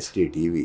STTV।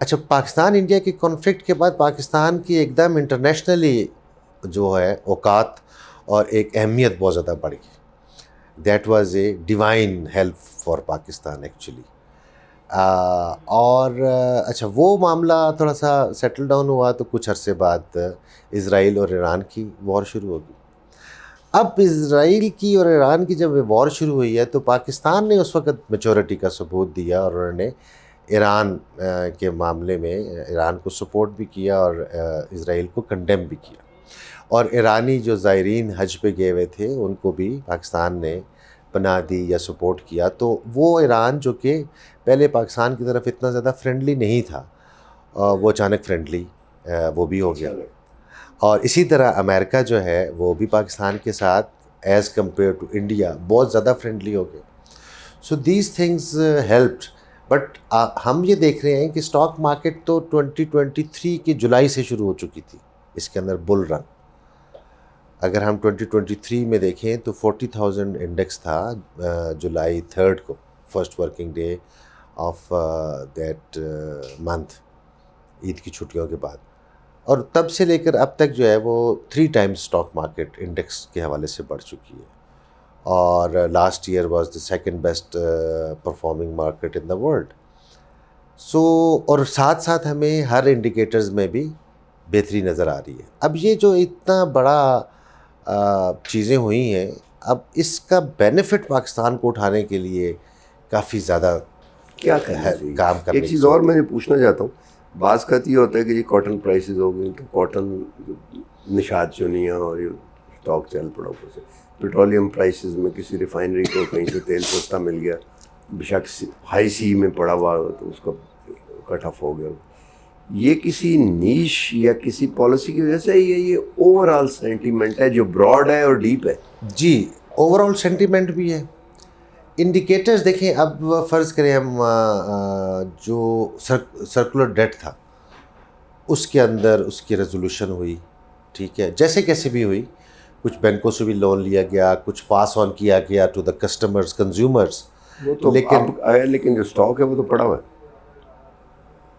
اچھا پاکستان انڈیا کے کانفلکٹ کے بعد پاکستان کی ایک دم انٹرنیشنلی جو ہے اوقات اور ایک اہمیت بہت زیادہ بڑھ گئی. That was a divine help for Pakistan actually. اور اچھا وہ معاملہ تھوڑا سا سیٹل ڈاؤن ہوا تو کچھ عرصے بعد اسرائیل اور ایران کی وار شروع ہو گئی. اب اسرائیل کی اور ایران کی جب وار شروع ہوئی ہے تو پاکستان نے اس وقت میچورٹی کا ثبوت دیا اور انہوں نے ایران کے معاملے میں ایران کو سپورٹ بھی کیا اور اسرائیل کو کنڈیم بھی کیا. اور ایرانی جو زائرین حج پہ گئے ہوئے تھے ان کو بھی پاکستان نے پناہ دی یا سپورٹ کیا. تو وہ ایران جو کہ پہلے پاکستان کی طرف اتنا زیادہ فرینڈلی نہیں تھا وہ اچانک فرینڈلی وہ بھی ہو گیا. اور اسی طرح امریکہ جو ہے وہ بھی پاکستان کے ساتھ ایز کمپیئر ٹو انڈیا بہت زیادہ فرینڈلی ہو گئے. So these things helped. But ہم یہ دیکھ رہے ہیں کہ اسٹاک مارکیٹ تو 2023 کے جولائی سے شروع ہو چکی تھی اس کے اندر بل رن. اگر ہم 2023 میں دیکھیں تو 40,000 انڈیکس تھا جولائی 3 کو, first working day of that month, Eid کی چھٹیوں کے بعد. اور تب سے لے کر اب تک جو ہے وہ 3 ٹائمز اسٹاک مارکیٹ انڈیکس کے حوالے سے بڑھ چکی ہے. اور last year was the second best performing market in the world. So اور ساتھ ساتھ ہمیں ہر انڈیکیٹرز میں بھی بہتری نظر آ رہی ہے. اب یہ جو اتنا بڑا چیزیں ہوئی ہیں, اب اس کا بینیفٹ پاکستان کو اٹھانے کے لیے کافی زیادہ کیا کرنا چاہیے؟ کام کرنے ایک چیز اور میں پوچھنا چاہتا ہوں. بعض کا یہ ہوتا ہے کہ جی کاٹن پرائسز ہو گئی تو کاٹن نشاد چنیا اور یہ اسٹاک چل پڑا اوپر سے. پیٹرولیم پرائسز میں کسی ریفائنری کو کہیں سے تیل سستا مل گیا, بشک ہائی سی میں پڑا ہوا تو اس کا کٹ آف ہو گیا. یہ کسی نیش یا کسی پالیسی کی وجہ سے یہ اوور آل سینٹیمنٹ ہے جو براڈ ہے اور ڈیپ ہے؟ جی اوور آل سینٹیمنٹ بھی ہے. انڈیکیٹرز دیکھیں, اب فرض کریں ہم جو سرکولر ڈیٹ تھا اس کے اندر اس کی ریزولوشن ہوئی, ٹھیک ہے, جیسے کیسے بھی ہوئی, کچھ بینکوں سے بھی لون لیا گیا, کچھ پاس آن کیا گیا ٹو دا کسٹمرز کنزیومرز. وہ تو لیکن جو اسٹاک ہے وہ تو پڑا ہوا ہے.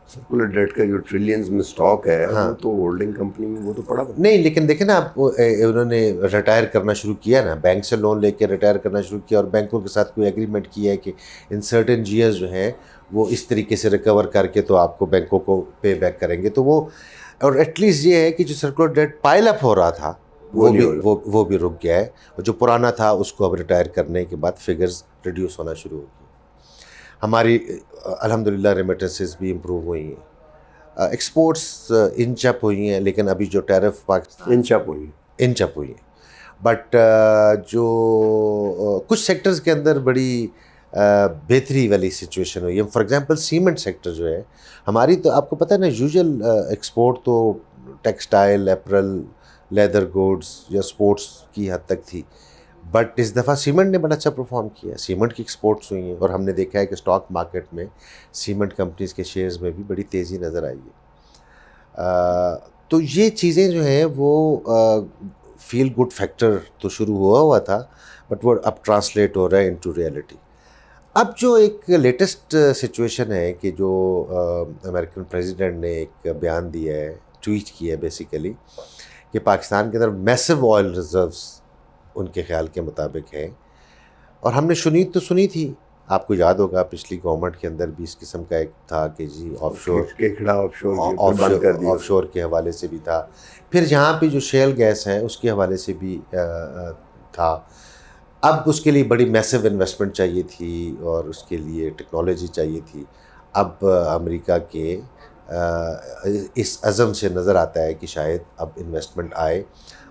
سرکولر ڈیٹ کا جو ٹریلینز میں اسٹاک ہے وہ تو ہولڈنگ کمپنی میں وہ تو پڑا ہوا نہیں. لیکن دیکھیں نا آپ انہوں نے ریٹائر کرنا شروع کیا نا, بینک سے لون لے کے ریٹائر کرنا شروع کیا اور بینکوں کے ساتھ کوئی ایگریمنٹ کیا ہے کہ ان سرٹن جیئرز جو ہیں وہ اس طریقے سے ریکور کر کے تو آپ کو بینکوں کو پے بیک کریں گے. تو وہ اور ایٹ لیسٹ یہ ہے کہ جو سرکولر ڈیٹ پائل اپ ہو رہا تھا وہ بھی رک گیا ہے, اور جو پرانا تھا اس کو اب ریٹائر کرنے کے بعد فگرز ریڈیوس ہونا شروع ہو گئی. ہماری الحمدللہ ریمیٹنسز بھی امپروو ہوئی ہیں, ایکسپورٹس انچ اپ ہوئی ہیں, لیکن ابھی جو ٹیرف پاکستان انچ اپ ہوئی ہیں. بٹ جو کچھ سیکٹرز کے اندر بڑی بہتری والی سچویشن ہوئی ہے. فار ایگزامپل سیمنٹ سیکٹر جو ہے ہماری, تو آپ کو پتہ ہے نا یوزول ایکسپورٹ تو ٹیکسٹائل, ایپرل, لیدر گوڈز یا اسپورٹس کی حد تک تھی, بٹ اس دفعہ سیمنٹ نے بڑا اچھا پرفارم کیا. سیمنٹ کی ایکسپورٹس ہوئی ہیں اور ہم نے دیکھا ہے کہ اسٹاک مارکیٹ میں سیمنٹ کمپنیز کے شیئرز میں بھی بڑی تیزی نظر آئی ہے. تو یہ چیزیں جو ہیں وہ فیل گڈ فیکٹر تو شروع ہوا تھا, بٹ وہ اب ٹرانسلیٹ ہو رہا ہے انٹو ریئلٹی. اب جو ایک لیٹسٹ سچویشن ہے کہ جو امریکن پریزیڈنٹ نے ایک بیان دیا ہے, ٹویٹ کیا ہے بیسیکلی, کہ پاکستان کے اندر میسو آئل ریزروز ان کے خیال کے مطابق ہیں. اور ہم نے سنی تھی, آپ کو یاد ہوگا پچھلی گورنمنٹ کے اندر بھی اس قسم کا ایک تھا کہ جی آف شور کے حوالے سے بھی تھا, پھر جہاں پہ جو شیل گیس ہے اس کے حوالے سے بھی تھا. اب اس کے لیے بڑی میسو انویسٹمنٹ چاہیے تھی اور اس کے لیے ٹیکنالوجی چاہیے تھی. اب امریکہ کے اس عزم سے نظر آتا ہے کہ شاید اب انویسٹمنٹ آئے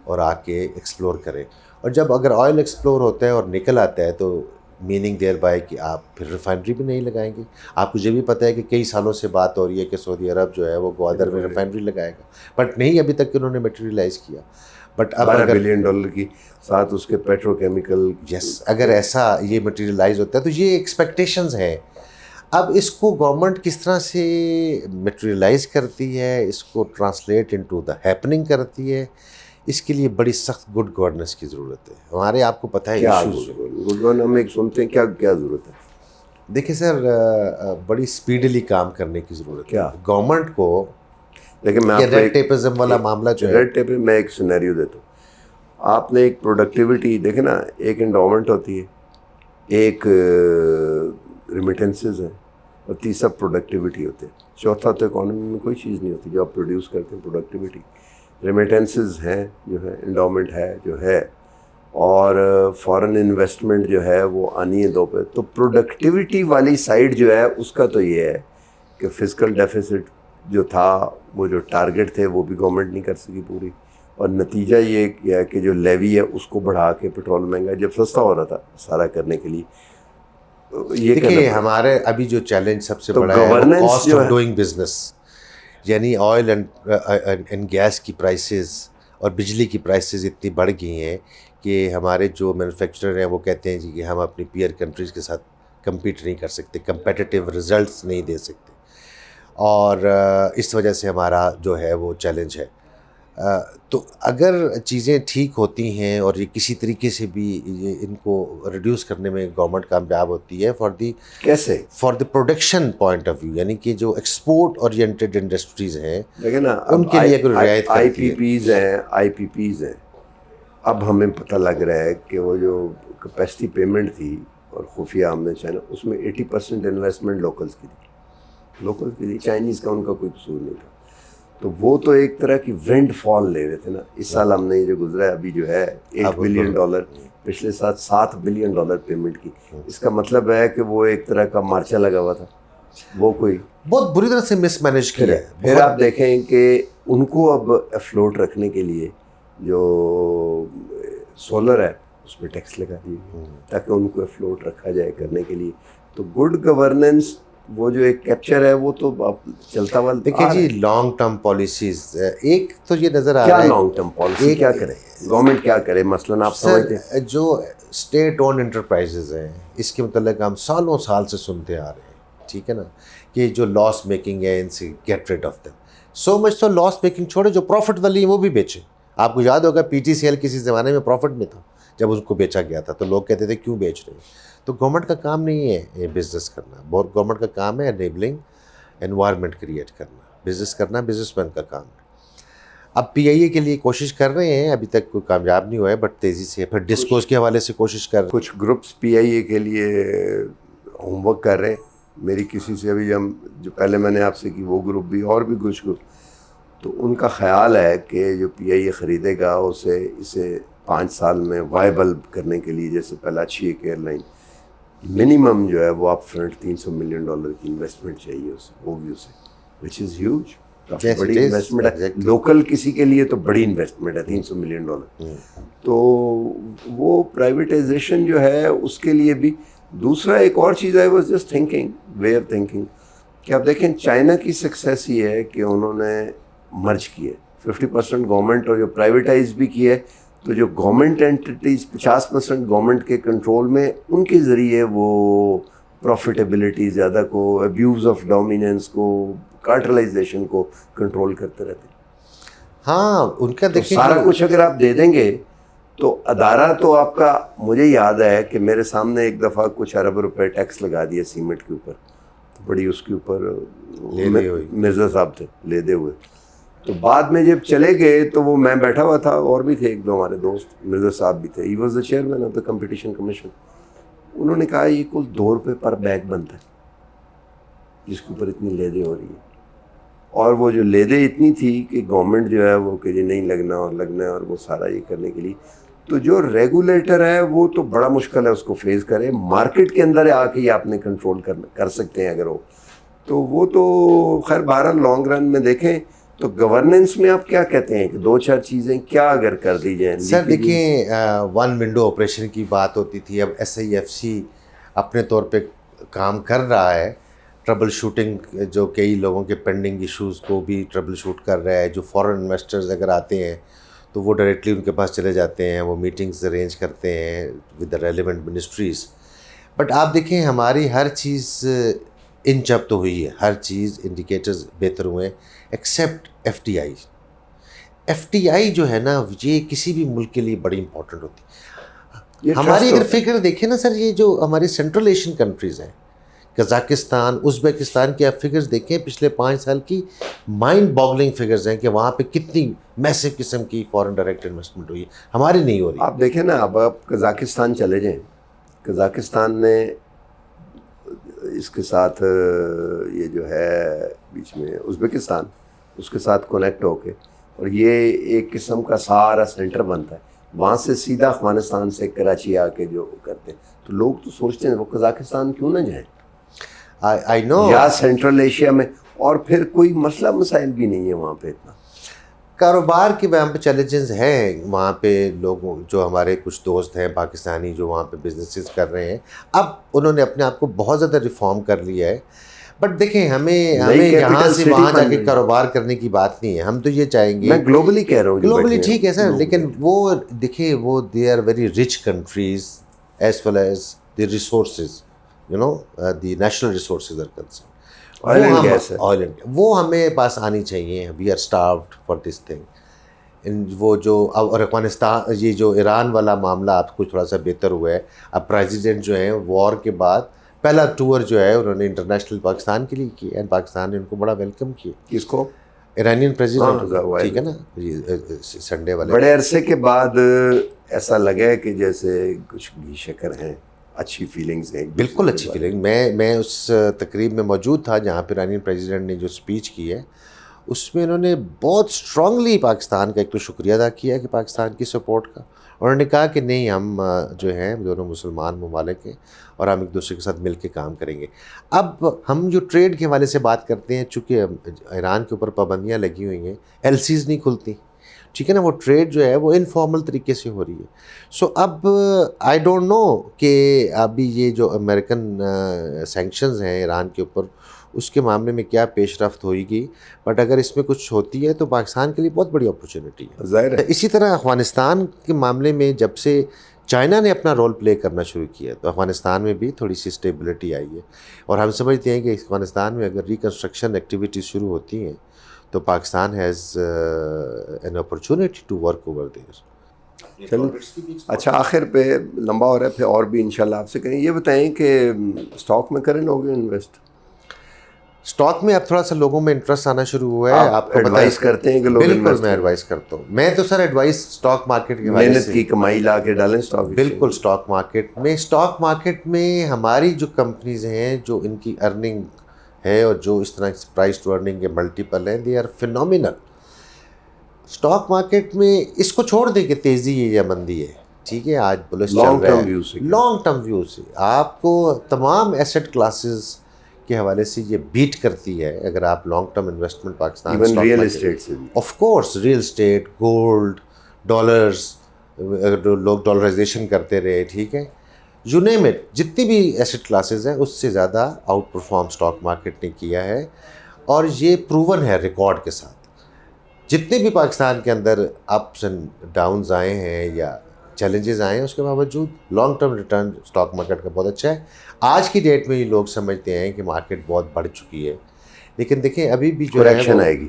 اور آ کے ایکسپلور کریں. اور جب اگر آئل ایکسپلور ہوتا ہے اور نکل آتا ہے تو میننگ دیر بائی کہ آپ پھر ریفائنری بھی نہیں لگائیں گے. آپ کو یہ بھی پتہ ہے کہ کئی سالوں سے بات ہو رہی ہے کہ سعودی عرب جو ہے وہ گوادر میں ریفائنری لگائے گا, بٹ نہیں ابھی تک انہوں نے میٹیریلائز کیا. بٹ اب $12 بلین کی ساتھ اس کے پیٹرو کیمیکل, یس, اگر ایسا یہ میٹیریلائز ہوتا ہے تو یہ ایکسپیکٹیشنز ہیں. اب اس کو گورنمنٹ کس طرح سے میٹیریلائز کرتی ہے, اس کو ٹرانسلیٹ انٹو دا ہیپننگ کرتی ہے, اس کے لیے بڑی سخت گڈ گورننس کی ضرورت ہے. ہمارے آپ کو پتہ ہے گڈ گورننس ہم ایک سنتے ہیں کیا ضرورت ہے. دیکھیں سر بڑی سپیڈلی کام کرنے کی ضرورت ہے. کیا گورنمنٹ کو لیکن میں یہ آپ کو ریڈ ٹیپزم والا معاملہ جو ہے, ریڈ ٹیپ میں ایک سینیریو دیتا ہوں. آپ نے ایک پروڈکٹیوٹی دیکھے نا, ایک انڈومنٹ ہوتی ہے, ایک ریمیٹنسز ہیں, اور تیسرا پروڈکٹیوٹی ہوتے ہیں, چوتھا تو اکانومی میں کوئی چیز نہیں ہوتی جو آپ پروڈیوس کرتے ہیں. پروڈکٹیوٹی, ریمیٹنسز ہیں جو ہے, انڈومنٹ ہے جو ہے, اور فارن انویسٹمنٹ جو ہے وہ آنی ہے 2 پہ. تو پروڈکٹیوٹی والی سائڈ جو ہے اس کا تو یہ ہے کہ فزیکل ڈیفیسٹ جو تھا, وہ جو ٹارگٹ تھے وہ بھی گورنمنٹ نہیں کر سکی پوری, اور نتیجہ یہ کیا کہ جو لیوی ہے اس کو بڑھا کے پیٹرول مہنگا, جب سستا ہو رہا تھا سارا کرنے کے لیے یہ دیکھیں ہمارے ابھی جو چیلنج سب سے بڑا ہے وہ کاسٹ آف ڈوئنگ بزنس, یعنی آئل اینڈ گیس کی پرائسز اور بجلی کی پرائسز اتنی بڑھ گئی ہیں کہ ہمارے جو مینوفیکچرر ہیں وہ کہتے ہیں جی کہ ہم اپنی پیئر کنٹریز کے ساتھ کمپیٹ نہیں کر سکتے, کمپیٹیٹیو ریزلٹس نہیں دے سکتے, اور اس وجہ سے ہمارا جو ہے وہ چیلنج ہے. تو اگر چیزیں ٹھیک ہوتی ہیں اور یہ کسی طریقے سے بھی ان کو ریڈیوس کرنے میں گورنمنٹ کامیاب ہوتی ہے کیسے for the production point of view, یعنی کہ جو ایکسپورٹ اورینٹیڈ انڈسٹریز ہیں دیکھیں نا, ان کے لیے اگر رعایت آئی کرتی پی پیز ہیں, اب ہمیں پتہ لگ رہا ہے کہ وہ جو کیپیسٹی پیمنٹ تھی اور خفیہ آمدن چائنا, اس میں 80% انویسٹمنٹ لوکلز کی تھی, چائنیز کا ان کا کوئی قصور نہیں تھا. تو وہ تو ایک طرح کی ونڈ فال لے رہے تھے نا. اس سال ہم نے یہ جو گزرا ہے ابھی جو ہے $8 بلین, پچھلے سال $7 بلین پیمنٹ کی. اس کا مطلب ہے کہ وہ ایک طرح کا مارچا لگا ہوا تھا, وہ کوئی بہت بری طرح سے مس مینیج کیا ہے. پھر آپ دیکھیں کہ ان کو اب افلوٹ رکھنے کے لیے جو سولر ہے اس پہ ٹیکس لگا دیے تاکہ ان کو افلوٹ رکھا جائے کرنے کے لیے. تو گڈ گورننس وہ جو ایک کیپچر ہے وہ تو اب چلتا ہوا. دیکھیں جی لانگ ٹرم پالیسیز, ایک تو یہ نظر آ رہا ہے کیا لانگ ٹرم پالیسی کیا کرے گورنمنٹ, کیا کرے مثلاً آپ سمجھتے ہیں جو اسٹیٹ اون انٹرپرائزز ہیں اس کے متعلق ہم سالوں سال سے سنتے آ رہے ہیں, ٹھیک ہے نا, کہ جو لاس میکنگ ہے ان سے گیٹ ریڈ آف دیم. سو مچ تو لاس میکنگ چھوڑے, جو پروفٹ والی ہیں وہ بھی بیچیں. آپ کو یاد ہوگا پی ٹی سی ایل کسی زمانے میں پروفٹ میں تھا جب اس کو بیچا گیا تھا, تو لوگ کہتے تھے کیوں بیچ رہے ہیں. تو گورنمنٹ کا کام نہیں ہے یہ بزنس کرنا, بہت گورنمنٹ کا کام ہے انیبلنگ انوائرمنٹ کریٹ کرنا, بزنس کرنا بزنس مین کا کام ہے. اب پی آئی اے کے لیے کوشش کر رہے ہیں, ابھی تک کوئی کامیاب نہیں ہوا ہے, بٹ تیزی سے پھر ڈسکوز کے حوالے سے کوشش کر رہے ہیں. کچھ گروپس پی آئی اے کے لیے ہوم ورک کر رہے ہیں. میری کسی سے ابھی جو پہلے میں نے آپ سے کی وہ گروپ بھی, اور بھی کچھ گروپ, تو ان کا خیال ہے کہ جو پی آئی اے خریدے گا اسے 5 سال میں وائبل کرنے کے لیے, جیسے پہلا اچھی ایک ایئر لائن منیمم جو ہے وہ اپ فرنٹ $300 ملین کی انویسٹمنٹ چاہیے اسے, ہوگی اسے, وچ از ہیوج, کافی بڑی انویسٹمنٹ ہے. لوکل کسی کے لیے تو بڑی انویسٹمنٹ ہے $300 ملین. تو وہ پرائیویٹائزیشن جو ہے اس کے لیے بھی. دوسرا ایک اور چیز ہے, was just thinking, way of thinking, کہ آپ دیکھیں چائنا کی سکسیس یہ ہے کہ انہوں نے مرج کیے 50% گورنمنٹ اور جو پرائیویٹائز بھی کیے, تو جو گورنمنٹ اینٹیز 50% گورنمنٹ کے کنٹرول میں, ان کے ذریعے وہ پروفیٹیبلٹی زیادہ کو, ابیوز آف ڈومیننس کو, کارٹلائزیشن کو کنٹرول کرتے رہتے ہیں. ہاں ان کا دیکھیں سارا کچھ اگر آپ دے دیں گے تو ادارہ تو آپ کا, مجھے یاد ہے کہ میرے سامنے ایک دفعہ کچھ ارب روپے ٹیکس لگا دیا سیمنٹ کے اوپر, بڑی اس کے اوپر مرزا صاحب تھے لیدے ہوئے. تو بعد میں جب چلے گئے تو وہ میں بیٹھا ہوا تھا, اور بھی تھے 1-2 ہمارے دوست, مرزا صاحب بھی تھے, he was the chairman of the competition commission. انہوں نے کہا یہ کل $2 پر بیگ بنتا ہے جس کے اوپر اتنی لیدیں ہو رہی ہیں, اور وہ جو لیدیں اتنی تھی کہ گورنمنٹ جو ہے وہ کہ نہیں لگنا ہے, اور وہ سارا یہ کرنے کے لیے. تو جو ریگولیٹر ہے وہ تو بڑا مشکل ہے اس کو فیس کرے, مارکیٹ کے اندر آ کے ہی آپ نے کنٹرول کر سکتے ہیں اگر ہو تو. وہ تو خیر بہرحال لانگ رن میں دیکھیں تو گورننس میں آپ کیا کہتے ہیں کہ 2-4 چیزیں کیا اگر کر دی جائیں. سر دیکھیں ون ونڈو آپریشن کی بات ہوتی تھی, اب ایس آئی ایف سی اپنے طور پہ کام کر رہا ہے, ٹربل شوٹنگ جو کئی لوگوں کے پینڈنگ ایشوز کو بھی ٹربل شوٹ کر رہا ہے. جو فورن انویسٹرز اگر آتے ہیں تو وہ ڈائریکٹلی ان کے پاس چلے جاتے ہیں, وہ میٹنگز ارینج کرتے ہیں with the relevant ministries. But آپ دیکھیں ہماری ہر چیز انچ اپ تو ہوئی ہے, ہر چیز انڈیکیٹرز بہتر ہوئے ہیں except F T I. F T I جو ہے نا یہ کسی بھی ملک کے لیے بڑی امپورٹنٹ ہوتی ہے. ہماری اگر فکر دیکھیں نا سر, یہ جو ہماری سینٹرل ایشین کنٹریز ہیں کزاکستان، ازبیکستان کی آپ فگرز دیکھیں پچھلے 5 سال کی، مائنڈ باگلنگ فگرز ہیں کہ وہاں پہ کتنی میسو قسم کی فارن ڈائریکٹ انویسٹمنٹ ہوئی ہے، ہماری نہیں ہو رہی. آپ دیکھیں نا، اب آپ قزاکستان چلے جائیں، قزاکستان نے اس کے ساتھ یہ جو ہے بیچ میں ازبکستان، اس کے ساتھ کنیکٹ ہو کے، اور یہ ایک قسم کا سارا سینٹر بنتا ہے، وہاں سے سیدھا افغانستان سے کراچی آ کے جو کرتے ہیں، تو لوگ تو سوچتے ہیں وہ قزاکستان کیوں نہ جائیں، آئی نو. یا سینٹرل ایشیا میں، اور پھر کوئی مسئلہ مسائل بھی نہیں ہے وہاں پہ اتنا. کاروبار کے وہاں پہ چیلنجز ہیں، وہاں پہ لوگوں جو ہمارے کچھ دوست ہیں پاکستانی جو وہاں پہ بزنسز کر رہے ہیں، اب انہوں نے اپنے آپ کو بہت زیادہ ریفارم کر لیا ہے. بٹ دیکھیں ہمیں یہاں سے وہاں جا کے کاروبار کرنے کی بات نہیں ہے، ہم تو یہ چاہیں گے، میں گلوبلی کہہ رہا ہوں، گلوبلی ٹھیک ہے سر، لیکن وہ دیکھیں وہ they are very rich countries as well as the resources, you know the natural resources are concern. Oil and gas ہے، آئل اینڈ وہ ہمیں پاس آنی چاہیے. We are starved for this thing. وہ جو اور افغانستان، یہ جو ایران والا معاملہ آپ کو تھوڑا سا بہتر ہوا ہے. اب پریزیڈنٹ جو ہیں وار کے بعد پہلا ٹور جو ہے انہوں نے انٹرنیشنل پاکستان کے لیے کیا، اینڈ پاکستان نے ان کو بڑا ویلکم کیا. کس کو؟ ایرانین پریزیڈنٹ، ٹھیک ہے نا، سنڈے والے. بڑے عرصے کے بعد ایسا لگا کہ جیسے کچھ بھی شکر ہیں، اچھی فیلنگز ہیں. بالکل اچھی فیلنگ. میں اس تقریب میں موجود تھا جہاں پہ ایرانین پریزیڈنٹ نے جو اسپیچ کی ہے، اس میں انہوں نے بہت اسٹرانگلی پاکستان کا ایک تو شکریہ ادا کیا کہ پاکستان کی سپورٹ کا، اور انہوں نے کہا کہ نہیں، ہم جو ہیں دونوں مسلمان ممالک ہیں اور ہم ایک دوسرے کے ساتھ مل کے کام کریں گے. اب ہم جو ٹریڈ کے حوالے سے بات کرتے ہیں، چونکہ ایران کے اوپر پابندیاں لگی ہوئی ہیں، ایل سیز نہیں کھلتی، ٹھیک ہے نا، وہ ٹریڈ جو ہے وہ انفارمل طریقے سے ہو رہی ہے. سو اب آئی ڈونٹ نو کہ ابھی یہ جو امریکن سینکشنز ہیں ایران کے اوپر، اس کے معاملے میں کیا پیش رفت ہوئے گی، بٹ اگر اس میں کچھ ہوتی ہے تو پاکستان کے لیے بہت بڑی اپرچونیٹی ہے. ظاہر ہے. اسی طرح افغانستان کے معاملے میں جب سے چائنا نے اپنا رول پلے کرنا شروع کیا تو افغانستان میں بھی تھوڑی سی اسٹیبلٹی آئی ہے، اور ہم سمجھتے ہیں کہ افغانستان میں اگر ریکنسٹرکشن ایکٹیویٹیز شروع ہوتی ہیں تو Pakistan has an opportunity to work over there. چلو اچھا، آخر پہ لمبا ہو رہا ہے، پھر اور بھی انشاءاللہ آپ سے کہیں. یہ بتائیں کہ اسٹاک میں کریں لوگ انویسٹ؟ اسٹاک میں اب تھوڑا سا لوگوں میں انٹرسٹ آنا شروع ہوا ہے. آپ کو ایڈوائز کرتے ہیں کہ لوگ؟ بالکل میں ایڈوائز کرتا ہوں. میں تو سر ایڈوائز اسٹاک مارکیٹ کے محنت کی کمائی لا کے ڈالیں اسٹاک. بالکل اسٹاک مارکیٹ میں ہماری جو کمپنیز ہیں جو ان کی ارننگ ہے اور جو اس طرح پرائز ٹو ارننگ کے ملٹیپل ہیں، they are phenomenal. Stock market میں اس کو چھوڑ دیں کہ تیزی ہے یا مندی ہے، ٹھیک ہے، آج بولس چل رہا ہے لانگ ٹرم ویو سے. آپ کو تمام ایسٹ کلاسز کے حوالے سے یہ بیٹ کرتی ہے اگر آپ long term investment Pakistan real estate سے بھی. Of course real estate, gold, dollars, اگر لوگ ڈالرائزیشن کرتے رہے، ٹھیک ہے، یو نیم اٹ، جتنی بھی ایسٹ کلاسز ہیں اس سے زیادہ آؤٹ پرفارم اسٹاک مارکیٹ نے کیا ہے. اور یہ پروون ہے ریکارڈ کے ساتھ. جتنے بھی پاکستان کے اندر اپس اینڈ ڈاؤنز آئے ہیں یا چیلنجز آئے ہیں، اس کے باوجود long term return stock market کا بہت اچھا ہے. آج کی ڈیٹ میں یہ لوگ سمجھتے ہیں کہ مارکیٹ بہت بڑھ چکی ہے، لیکن دیکھیں ابھی بھی جو کریکشن آئے گی.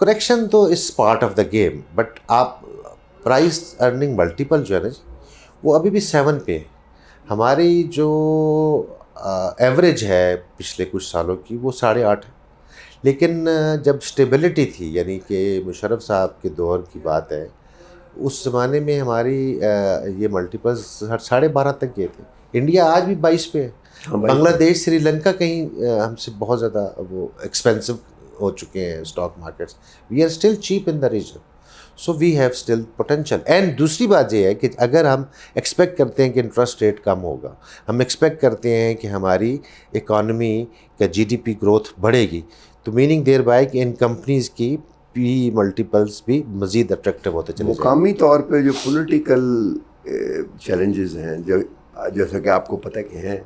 کریکشن تو is part of the game, but آپ پرائز ارننگ ملٹیپل جو ہے نا وہ ابھی بھی 7 پہ ہے. ہماری جو ایوریج ہے پچھلے کچھ سالوں کی وہ 8.5 ہے. لیکن جب اسٹیبلٹی تھی، یعنی کہ مشرف صاحب کے دور کی بات ہے، اس زمانے میں ہماری یہ ملٹیپلز 12.5 تک گئے تھے. انڈیا آج بھی 22 پہ ہے. بنگلہ دیش، سری لنکا کہیں ہم سے بہت زیادہ وہ ایکسپینسو ہو چکے ہیں stock markets. We are still cheap in the region, so we have still potential. And دوسری بات یہ ہے کہ اگر ہم ایکسپیکٹ کرتے ہیں کہ انٹرسٹ ریٹ کم ہوگا، ہم ایکسپیکٹ کرتے ہیں کہ ہماری اکانومی کا GDP گروتھ بڑھے گی، تو میننگ دیر بائی کہ ان کمپنیز کی پی ملٹیپلز بھی مزید اٹریکٹیو ہوتے چلے جائیں. مقامی طور پہ جو پولیٹیکل چیلنجز ہیں، جو جیسا کہ آپ کو پتہ کہ ہیں،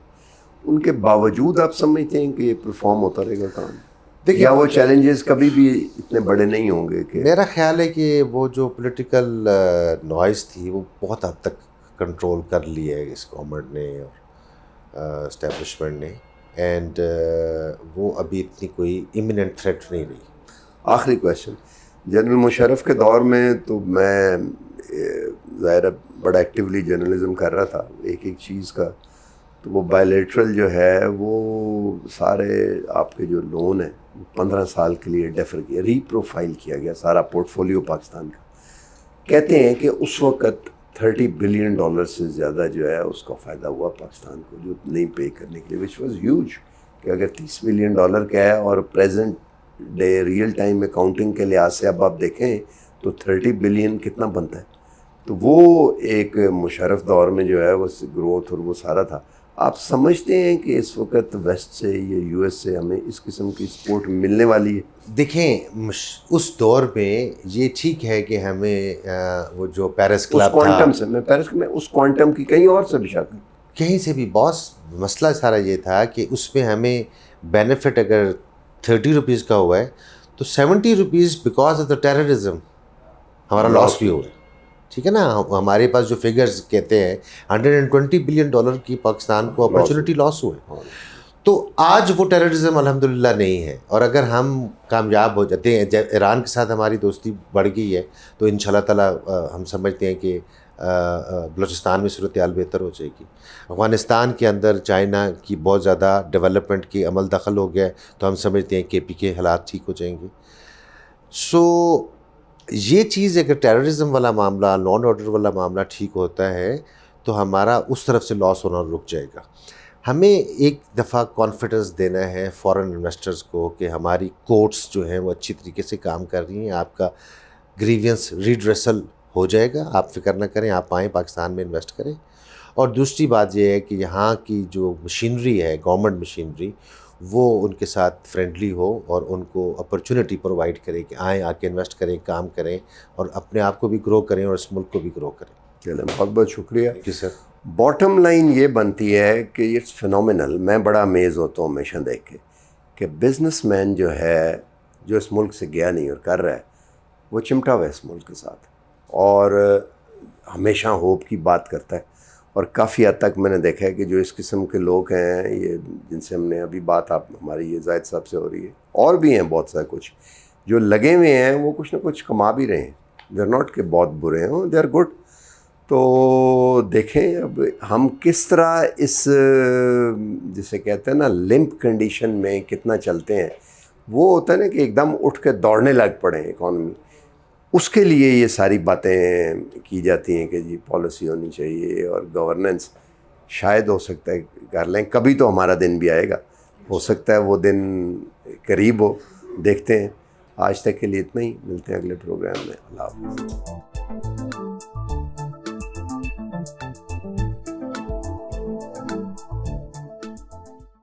ان کے باوجود آپ سمجھتے ہیں کہ یہ پرفارم ہوتا رہے گا کام؟ یا وہ چیلنجز کبھی بھی اتنے بڑے نہیں ہوں گے؟ کہ میرا خیال ہے کہ وہ جو پولیٹیکل نوائز تھی وہ بہت حد تک کنٹرول کر لی ہے اس گورنمنٹ نے اور اسٹیبلشمنٹ نے، اینڈ وہ ابھی اتنی کوئی امییننٹ تھریٹ نہیں رہی. آخری کویشچن، جنرل مشرف کے دور میں تو میں ظاہر بڑا ایکٹیولی جرنلزم کر رہا تھا، ایک چیز کا تو وہ بائیلیٹرل جو ہے وہ سارے آپ کے جو لون ہیں 15 سال کے لیے ڈیفر کیا، ری پروفائل کیا گیا سارا پورٹ فولیو پاکستان کا. کہتے ہیں کہ اس وقت $30 بلین سے زیادہ جو ہے اس کا فائدہ ہوا پاکستان کو جو نہیں پے کرنے کے لیے، وچ واز ہیوج. کہ اگر $30 بلین کا ہے اور present day real time accounting کے لحاظ سے اب آپ دیکھیں تو 30 بلین کتنا بنتا ہے. تو وہ ایک مشرف دور میں جو ہے وہ گروتھ اور وہ سارا تھا. آپ سمجھتے ہیں کہ اس وقت ویسٹ سے یا یو ایس سے ہمیں اس قسم کی سپورٹ ملنے والی ہے؟ دیکھیں اس دور میں یہ ٹھیک ہے کہ ہمیں وہ جو پیرس اس کلب تھا، کوانٹم سے میں اس کوانٹم کی کہیں اور سے بھی شک کہیں سے بھی باس مسئلہ سارا یہ تھا کہ اس میں ہمیں بینیفٹ اگر 30 روپیز کا ہوا ہے تو 70 rupees because of the terrorism ہمارا لاس بھی ہوا ہے. ٹھیک ہے نا. ہمارے پاس جو فگرز کہتے ہیں $120 بلین کی پاکستان کو اپرچونٹی لاس ہوئے. تو آج وہ ٹیررزم الحمدللہ نہیں ہے، اور اگر ہم کامیاب ہو جاتے ہیں، جب ایران کے ساتھ ہماری دوستی بڑھ گئی ہے تو انشاءاللہ تعالیٰ ہم سمجھتے ہیں کہ بلوچستان میں صورتحال بہتر ہو جائے گی. افغانستان کے اندر چائنا کی بہت زیادہ ڈیولپمنٹ کی عمل دخل ہو گیا ہے تو ہم سمجھتے ہیں کہ پی کے حالات ٹھیک ہو جائیں گے. سو یہ چیز اگر ٹیررزم والا معاملہ، لان آرڈر والا معاملہ ٹھیک ہوتا ہے تو ہمارا اس طرف سے لاس ہونا رک جائے گا. ہمیں ایک دفعہ کانفیڈنس دینا ہے فارن انویسٹرز کو کہ ہماری کورٹس جو ہیں وہ اچھی طریقے سے کام کر رہی ہیں، آپ کا گریوینس ریڈریسل ہو جائے گا، آپ فکر نہ کریں، آپ آئیں پاکستان میں انویسٹ کریں. اور دوسری بات یہ ہے کہ یہاں کی جو مشینری ہے، گورنمنٹ مشینری، وہ ان کے ساتھ فرینڈلی ہو اور ان کو اپرچونٹی پرووائڈ کرے کہ آئیں، آ کے انویسٹ کریں، کام کریں اور اپنے آپ کو بھی گرو کریں اور اس ملک کو بھی گرو کریں. چلیں، بہت بہت شکریہ. جی سر. باٹم لائن یہ بنتی ہے کہ اٹس فینومینل. میں بڑا امیز ہوتا ہوں ہمیشہ دیکھ کے کہ بزنس مین جو ہے جو اس ملک سے گیا نہیں اور کر رہا ہے وہ چمٹا ہوا ہے اس ملک کے ساتھ اور ہمیشہ ہوپ کی بات کرتا ہے. اور کافی حد تک میں نے دیکھا ہے کہ جو اس قسم کے لوگ ہیں، یہ جن سے ہم نے ابھی بات آپ ہماری یہ زاہد صاحب سے ہو رہی ہے، اور بھی ہیں بہت سارے کچھ جو لگے ہوئے ہیں، وہ کچھ نہ کچھ کما بھی رہے ہیں. دے آر ناٹ کہ بہت برے ہیں، دے آر گڈ. تو دیکھیں اب ہم کس طرح اس جسے کہتے ہیں نا لمپ کنڈیشن میں کتنا چلتے ہیں. وہ ہوتا ہے نا کہ ایک دم اٹھ کے دوڑنے لگ پڑیں اکانومی. اس کے لیے یہ ساری باتیں کی جاتی ہیں کہ جی پالیسی ہونی چاہیے اور گورننس. شاید ہو سکتا ہے کر لیں، کبھی تو ہمارا دن بھی آئے گا، ہو سکتا ہے وہ دن قریب ہو. دیکھتے ہیں. آج تک کے لیے اتنا ہی، ملتے ہیں اگلے پروگرام میں. اللہ حافظ.